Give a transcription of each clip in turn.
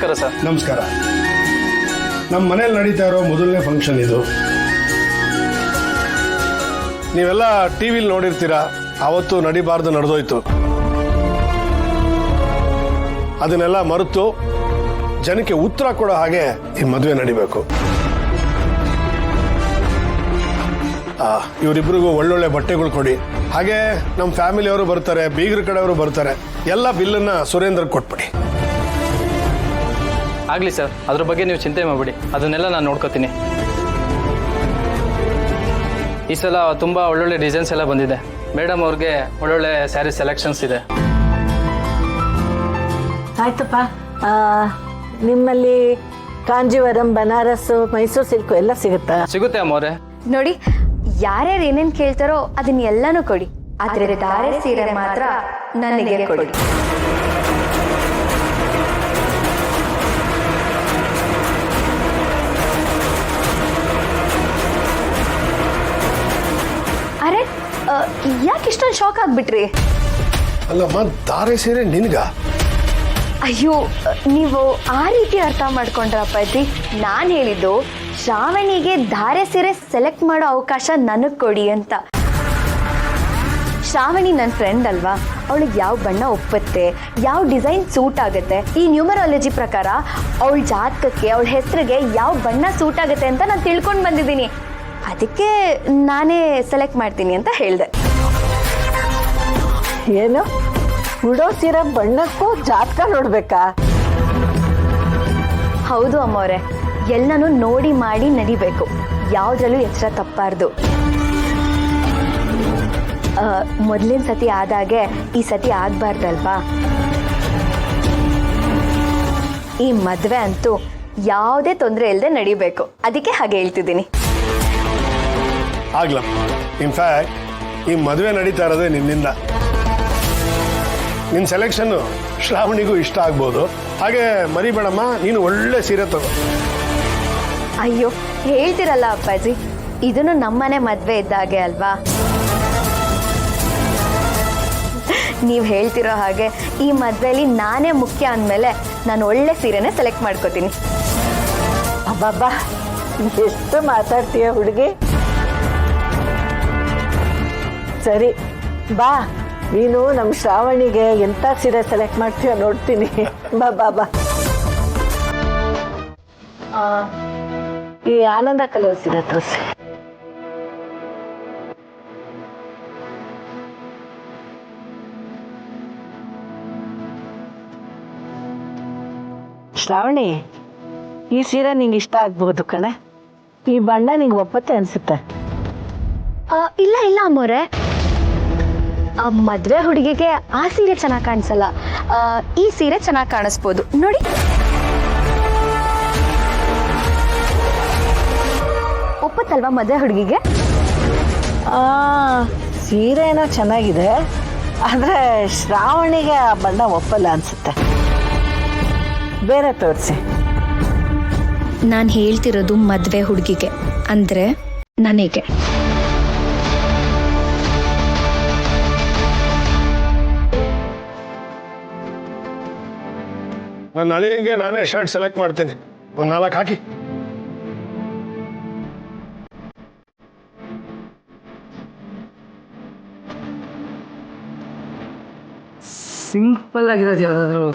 ನಮಸ್ಕಾರ ಸರ್. ನಮಸ್ಕಾರ. ನಮ್ಮ ಮನೇಲಿ ನಡೀತಾ ಇರೋ ಮೊದಲನೇ ಫಂಕ್ಷನ್ ಇದು. ನೀವೆಲ್ಲ ಟಿವಿಲಿ ನೋಡಿರ್ತೀರಾ, ಅವತ್ತು ನಡಿಬಾರ್ದು ನಡೆದೋಯ್ತು. ಅದನ್ನೆಲ್ಲ ಮರೆತು ಜನಕ್ಕೆ ಉತ್ತರ ಕೊಡೋ ಹಾಗೆ ಈ ಮದುವೆ ನಡಿಬೇಕು. ಇವರಿಬ್ಬರಿಗೂ ಒಳ್ಳೊಳ್ಳೆ ಬಟ್ಟೆಗಳು ಕೊಡಿ. ಹಾಗೆ ನಮ್ಮ ಫ್ಯಾಮಿಲಿಯವರು ಬರ್ತಾರೆ, ಬೀಗರ ಕಡೆಯವರು ಬರ್ತಾರೆ. ಎಲ್ಲ ಬಿಲ್ಲನ್ನ ಸುರೇಂದ್ರ ಕೊಟ್ಬಿಡಿ. ಆಗಲಿ ಸರ್, ಅದ್ರ ಬಗ್ಗೆ ನೀವು ಚಿಂತೆ ಮಾಡಬೇಡಿ, ಅದನ್ನೆಲ್ಲ ನಾನು ನೋಡ್ಕೋತೀನಿ. ಈ ಸಲ ತುಂಬ ಒಳ್ಳೊಳ್ಳೆ ಡಿಸೈನ್ಸ್ ಎಲ್ಲ ಬಂದಿದೆ. ಮೇಡಮ್ ಅವ್ರಿಗೆ ಒಳ್ಳೊಳ್ಳೆ ಸ್ಯಾರಿ ಸೆಲೆಕ್ಷನ್ಸ್ ಇದೆ. ಆಯ್ತಪ್ಪ. ನಿಮ್ಮಲ್ಲಿ ಕಾಂಜೀವರಂ, ಬನಾರಸ್, ಮೈಸೂರು ಸಿಲ್ಕು ಎಲ್ಲ ಸಿಗುತ್ತಾ? ಸಿಗುತ್ತೆ ಅಮ್ಮವ್ರೆ. ನೋಡಿ, ಯಾರ್ಯಾರು ಏನೇನು ಕೇಳ್ತಾರೋ ಅದನ್ನ ಎಲ್ಲಾನು ಕೊಡಿ, ಆದ್ರೆ ಧಾರೆ ಸೀರೆ ಮಾತ್ರ ನನಗೆ ಕೊಡಿ. ಅರೆ, ಯಾಕೆ ಇಷ್ಟೊಂದು ಶಾಕ್ ಆಗ್ಬಿಟ್ರಿ? ಅಲ್ಲಮ್ಮ, ಧಾರೆ ಸೀರೆ ನಿನ್ಗ? ಅಯ್ಯೋ, ನೀವು ಆ ರೀತಿ ಅರ್ಥ ಮಾಡ್ಕೊಂಡ್ರ ಅಪ್ಪಾಜಿ. ನಾನು ಹೇಳಿದ್ದು ಶ್ರಾವಣಿಗೆ ಧಾರೆ ಸೀರೆ ಸೆಲೆಕ್ಟ್ ಮಾಡೋ ಅವಕಾಶ ನನಗೆ ಕೊಡಿ ಅಂತ. ಶ್ರಾವಣಿ ನನ್ನ ಫ್ರೆಂಡ್ ಅಲ್ವಾ, ಅವಳಿಗೆ ಯಾವ ಬಣ್ಣ ಒಪ್ಪುತ್ತೆ, ಯಾವ ಡಿಸೈನ್ ಸೂಟ್ ಆಗುತ್ತೆ, ಈ ನ್ಯೂಮರಾಲಜಿ ಪ್ರಕಾರ ಅವಳ ಜಾತಕಕ್ಕೆ, ಅವಳ ಹೆಸರಿಗೆ ಯಾವ ಬಣ್ಣ ಸೂಟ್ ಆಗುತ್ತೆ ಅಂತ ನಾನು ತಿಳ್ಕೊಂಡು ಬಂದಿದ್ದೀನಿ. ಅದಕ್ಕೆ ನಾನೇ ಸೆಲೆಕ್ಟ್ ಮಾಡ್ತೀನಿ ಅಂತ ಹೇಳಿದೆ. ಏನು, ಉಡೋ ಸೀರೆ ಬಣ್ಣಕ್ಕೂ ಜಾತಕ ನೋಡ್ಬೇಕಾ? ಹೌದು ಅಮ್ಮವ್ರೆ, ಎಲ್ಲನೂ ನೋಡಿ ಮಾಡಿ ನಡಿಬೇಕು, ಯಾವುದ್ರಲ್ಲೂ ಎಚ್ಚರ ತಪ್ಪಾರ್ದು. ಮೊದಲಿನ ಸತಿ ಆದಾಗೆ ಈ ಸತಿ ಆಗ್ಬಾರ್ದಲ್ವಾ? ಈ ಮದುವೆ ಅಂತೂ ಯಾವುದೇ ತೊಂದರೆ ಇಲ್ಲದೆ ನಡಿಬೇಕು, ಅದಕ್ಕೆ ಹಾಗೆ ಹೇಳ್ತಿದ್ದೀನಿ. ಆಗ್ಲಮ್ಮ, ಇನ್ಫ್ಯಾಕ್ಟ್ ಈ ಮದುವೆ ನಡೀತಾ ಇರೋದೇ ನಿನ್ನಿಂದ. ನಿನ್ನ ಸೆಲೆಕ್ಷನ್ ಶ್ರಾವಣಿಗೂ ಇಷ್ಟ ಆಗ್ಬೋದು. ಹಾಗೆ ಮರಿಬೇಡಮ್ಮ, ನೀನು ಒಳ್ಳೆ ಸೀರೆ ತಗೋ. ಅಯ್ಯೋ, ಹೇಳ್ತಿರಲ್ಲ ಅಪ್ಪಾಜಿ, ಇದನ್ನು ನಮ್ಮನೆ ಮದುವೆ ಇದ್ದಾಗೆ ಅಲ್ವಾ? ನೀವು ಹೇಳ್ತಿರೋ ಹಾಗೆ ಈ ಮದುವೆಯಲ್ಲಿ ನಾನೇ ಮುಖ್ಯ ಅಂದಮೇಲೆ ನಾನು ಒಳ್ಳೆ ಸೀರೆನೇ ಸೆಲೆಕ್ಟ್ ಮಾಡ್ಕೋತೀನಿ. ಅಬ್ಬಬ್ಬಾ, ಎಷ್ಟು ಮಾತಾಡ್ತೀಯ ಹುಡುಗಿ. ಸರಿ ಬಾ, ನೀನು ನಮ್ಮ ಶ್ರಾವಣಿಗೆ ಎಂಥ ಸೀರೆ ಸೆಲೆಕ್ಟ್ ಮಾಡ್ತೀಯೋ ನೋಡ್ತೀನಿ. ಬಾ ಬಾ ಬಾ. ಈ ಆನಂದ ಕಲರ್ ಸೀರೆ ತೋರಿಸಿ. ಶ್ರಾವಣಿ, ಈ ಸೀರೆ ನಿಂಗೆ ಇಷ್ಟ ಆಗ್ಬೋದು ಕಣೆ. ಈ ಬಣ್ಣ ನಿಂಗೆ ಒಪ್ಪತ್ತೆ ಅನ್ಸುತ್ತೆ. ಇಲ್ಲ ಇಲ್ಲ ಅಮ್ಮೋರೆ, ಮದುವೆ ಹುಡುಗಿಗೆ ಆ ಸೀರೆ ಚೆನ್ನಾಗಿ ಕಾಣಿಸಲ್ಲ, ಈ ಸೀರೆ ಚೆನ್ನಾಗಿ ಕಾಣಿಸ್ಬೋದು ನೋಡಿ. ಒಪ್ಪತ್ತಲ್ವಾ ಮದುವೆ ಹುಡುಗಿಗೆ? ಸೀರೆ ಏನೋ ಚೆನ್ನಾಗಿದೆ, ಆದರೆ ಶ್ರಾವಣಿಗೆ ಆ ಬಣ್ಣ ಒಪ್ಪಲ್ಲ ಅನ್ಸುತ್ತೆ. ಬೇರೆ ತೋರಿಸಿ. ನಾನು ಹೇಳ್ತಿರೋದು ಮದುವೆ ಹುಡುಗಿಗೆ, ಅಂದರೆ ನನಗೆ. ನಾನು ನಾಳೆಗೆ ನಾನೇ ಶರ್ಟ್ ಸೆಲೆಕ್ಟ್ ಮಾಡ್ತೀನಿ. ಒಂದು 4 ಹಾಕಿ. ಸಿಂಪಲ್ ಆಗಿರೋದು ಯಾವ್ದಾದ್ರು?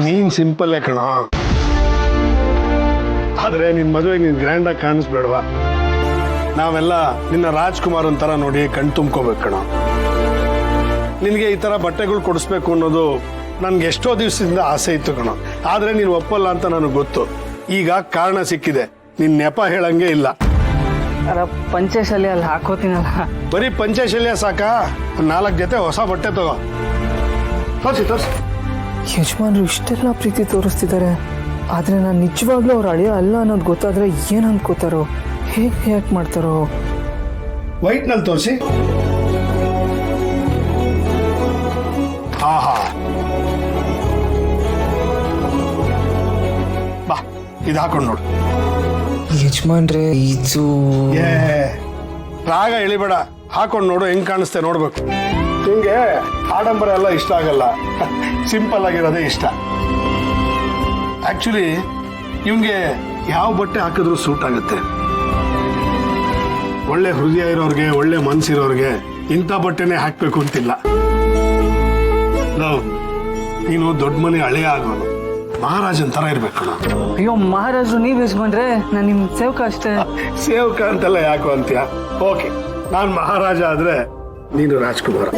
ನೀನ್ ಸಿಂಪಲ್ ಕಣ, ಆದ್ರೆ ನಿನ್ ಮದುವೆಗೆ ನೀನ್ ಗ್ರ್ಯಾಂಡ್ ಆಗಿ ಕಾಣಿಸ್ಬೇಡವಾ? ನಾವೆಲ್ಲ ನಿನ್ನ ರಾಜ್ಕುಮಾರ್ ಅಂತರ ನೋಡಿ ಕಣ್ ತುಂಬ್ಕೋಬೇಕು ಕಣ. ನಿನ್ಗೆ ಈ ತರ ಬಟ್ಟೆಗಳು ಕೊಡಿಸ್ಬೇಕು ಅನ್ನೋದು ನನ್ಗೆ ಎಷ್ಟೋ ದಿವಸದಿಂದ ಆಸೆ ಇತ್ತು ಕಣ. ಆದ್ರೆ ನೀನು ಒಪ್ಪಲ್ಲ ಅಂತ ನನಗೆ ಗೊತ್ತು. ಈಗ ಕಾರಣ ಸಿಕ್ಕಿದೆ. ನಿನ್ ನೆಪ ಹೇಳಂಗೆ ಇಲ್ಲ. ಪಂಚಶಾಲಿ ಅಲ್ಲಿ ಹಾಕೋತೀನಲ್ಲ. ಬರೀ ಪಂಚಶಲ್ಯ ಸಾಕಾ? 4 ಜೊತೆ ಹೊಸ ಬಟ್ಟೆ ತಗೋ. ತೋರ್ಸಿ ತೋರ್ಸಿ. ಯಜಮಾನ್ರು ಇಷ್ಟೆಲ್ಲ ಪ್ರೀತಿ ತೋರಿಸ್ತಿದ್ದಾರೆ, ಆದರೆ ನಾನು ನಿಜವಾಗ್ಲೂ ಅವ್ರ ಅಳಿಯ ಅಲ್ಲ ಅನ್ನೋದು ಗೊತ್ತಾದ್ರೆ ಏನು ಅನ್ಕೋತಾರೋ, ಹೇಗೆ ರಿಯಾಕ್ಟ್ ಮಾಡ್ತಾರೋ. ವೈಟ್ನಲ್ಲಿ ತೋರಿಸಿ. ಆಹಾ, ಬಾ, ಇದು ಹಾಕೊಂಡು ನೋಡು. ಯಜಮಾನ್ರೆ, ಇದು ರಾಗ ಎಳಿಬೇಡ, ಹಾಕೊಂಡು ನೋಡು ಹೆಂಗ್ ಕಾಣಿಸ್ತೆ ನೋಡ್ಬೇಕು. ನಿಂಗೆ ಆಡಂಬರ ಎಲ್ಲ ಇಷ್ಟ ಆಗಲ್ಲ, ಸಿಂಪಲ್ ಆಗಿರೋದೇ ಇಷ್ಟ. ಆಕ್ಚುಲಿ ಇವನ್ಗೆ ಯಾವ ಬಟ್ಟೆ ಹಾಕಿದ್ರು ಸೂಟ್ ಆಗುತ್ತೆ. ಒಳ್ಳೆ ಹೃದಯ ಇರೋರ್ಗೆ, ಒಳ್ಳೆ ಮನ್ಸಿರೋರ್ಗೆ ಇಂಥ ಬಟ್ಟೆನೆ ಹಾಕ್ಬೇಕು ಅಂತಿಲ್ಲ. ನೀನು ದೊಡ್ಡ ಮನೆ ಹಳೆಯ ಆಗೋನು, ಮಹಾರಾಜನ್ ತರ ಇರ್ಬೇಕು. ಅಯ್ಯೋ ಮಹಾರಾಜರು ನೀವ್ ಯಜಮಾನ್ರೆ, ನಾನು ನಿಮ್ ಸೇವಕ ಅಷ್ಟೇ. ಸೇವಕ ಅಂತೆಲ್ಲ ಯಾಕೋ ಅಂತೀಯ? ಓಕೆ, ನಾನ್ ಮಹಾರಾಜ ಆದ್ರೆ ನೀನು ರಾಜ್ಕುಮಾರ.